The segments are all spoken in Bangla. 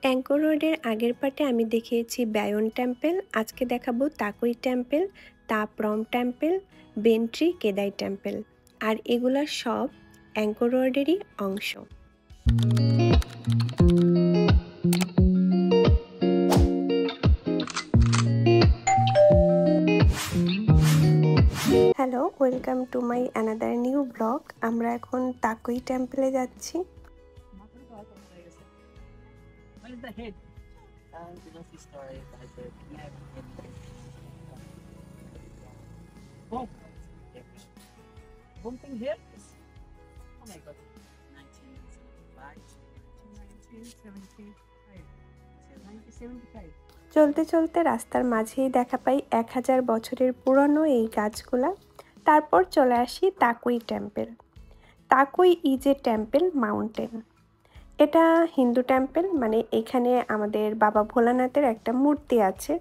অ্যাঙ্কর রোডের আগের পার্টে আমি দেখিয়েছি বায়ন টেম্পল, আজকে দেখাবো তাকুই টেম্পল, তাপ্রম টেম্পল, বেন্ট্রি কেদাই টেম্পল। আর এগুলা সব অ্যাঙ্কর রোডেরই অংশ। Hello, welcome to my another new blog. আমরা এখন তাকুই টেম্পলে যাচ্ছি। Bumping here? Oh my god. 1975. 1975. চলতে চলতে রাস্তার মাঝেই দেখা পাই 1000 বছরের পুরনো এই গাছগুলা। তারপর চলে আসি তাকুই টেম্পল। তাকুই ইজ এ টেম্পল মাউন্টেন। এটা হিন্দু টেম্পল, মানে এখানে আমাদের বাবা ভোলানাথের একটা মূর্তি আছে,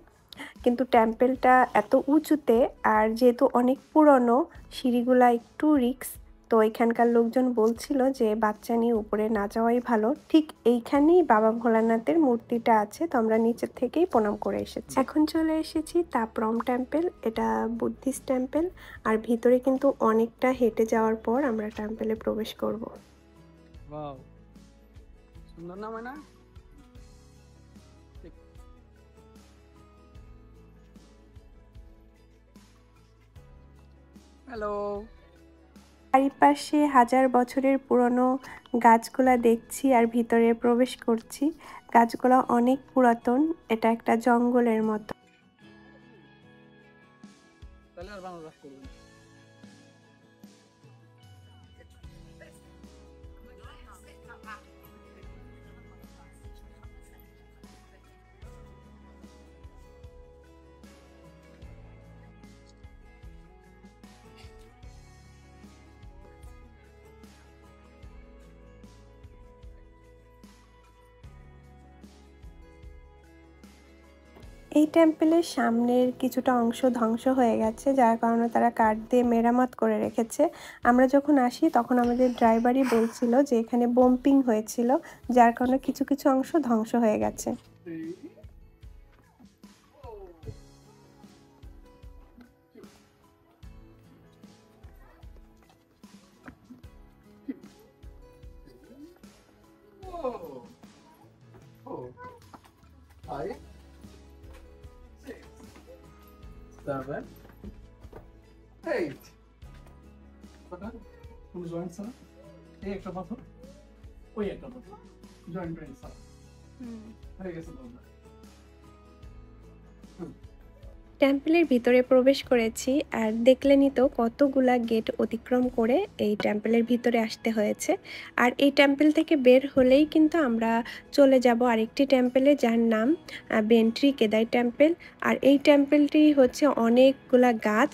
কিন্তু টেম্পলটা এত উঁচুতে আর যেহেতু অনেক পুরনো, সিঁড়িগুলা একটু রিস্ক, তো এখানকার লোকজন বলছিল যে বাচ্চা নিয়ে উপরে না যাওয়াই ভালো। ঠিক এইখানেই বাবা ভোলানাথের মূর্তিটা আছে, তো আমরা নিচের থেকেই প্রণাম করে এসেছি। এখন চলে এসেছি তাপ্রম টেম্পল, এটা বুদ্ধিস্ট টেম্পল, আর ভিতরে কিন্তু অনেকটা হেঁটে যাওয়ার পর আমরা টেম্পলে প্রবেশ করব। Wow. সুন্দর না মানা? হ্যালো। চারিপাশে 1000 বছরের পুরনো গাছগুলা দেখছি আর ভিতরে প্রবেশ করছি। গাছগুলা অনেক পুরাতন, এটা একটা জঙ্গলের মতো। তাহলে আর বাংলা রাখ করবেন। এই টেম্পলের সামনের কিছুটা অংশ ধ্বংস হয়ে গেছে, যার কারণে তারা কাঠ দিয়ে মেরামত করে রেখেছে। আমরা যখন আসি তখন আমাদের ড্রাইভারই বলছিল যে এখানে বম্পিং হয়েছিল, যার কারণে কিছু কিছু অংশ ধ্বংস হয়ে গেছে। Five, six, seven, eight. কোন জয়েন্ট স্যার? এই একটা পাথর, ওই একটা পাথর, জয়েন্ট স্যার। হয়ে গেছে বলবে। টেম্পলের ভিতরে প্রবেশ করেছি, আর দেখলেনই তো কতগুলা গেট অতিক্রম করে এই টেম্পলের ভিতরে আসতে হয়েছে। আর এই টেম্পল থেকে বের হলেই কিন্তু আমরা চলে যাব আরেকটি টেম্পলে, যার নাম বেন্ট্রি কেদাই টেম্পল। আর এই টেম্পলটি হচ্ছে অনেকগুলা গাছ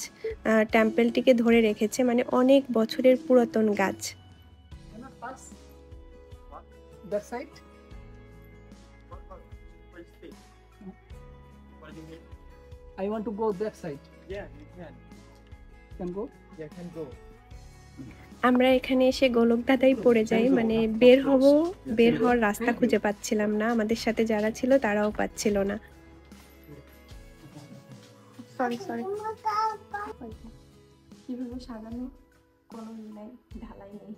টেম্পলটিকে ধরে রেখেছে, মানে অনেক বছরের পুরাতন গাছ। That side? I want to go that side. Yeah, you can. Can go? Yeah, can go. আমরা এখানে এসে গোলক ধাঁধায় পড়ে যাই, মানে বের হওয়ার রাস্তা খুঁজে পাচ্ছিলাম না, আমাদের সাথে যারা ছিল তারাও পাচ্ছিল না। সরি কিভাবে সাজানো, কোনো নাই, ঢালাই নেই।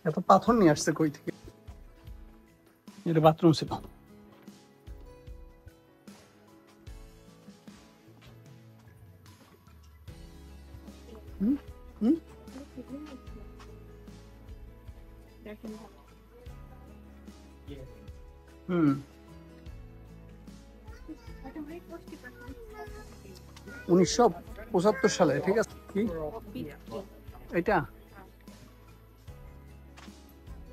এত পাথর নিয়ে আসছে কই থেকে? এটা বাথরুম ছিল। হুম 1975 সালে, ঠিক আছে। কি এটা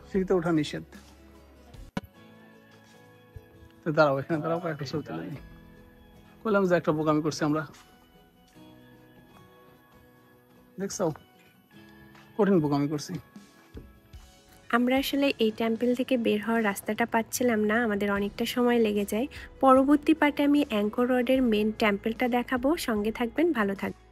সিঁড়িতে ওঠা নিষেধ। তো দাঁড়াও, এখানে দাঁড়াও, একটা ছবি তুলে নিই। বললাম যে একটা বোকামি করছি আমরা, দেখছো? কঠিন বোকামি করছি। আমরা আসলে এই টেম্পল থেকে বের হওয়ার রাস্তাটা পাচ্ছিলাম না, আমাদের অনেকটা সময় লেগে যায়। পরবর্তী পার্টে আমি অ্যাঙ্কর রোডের মেন টেম্পলটা দেখাবো, সঙ্গে থাকবেন, ভালো থাকবেন।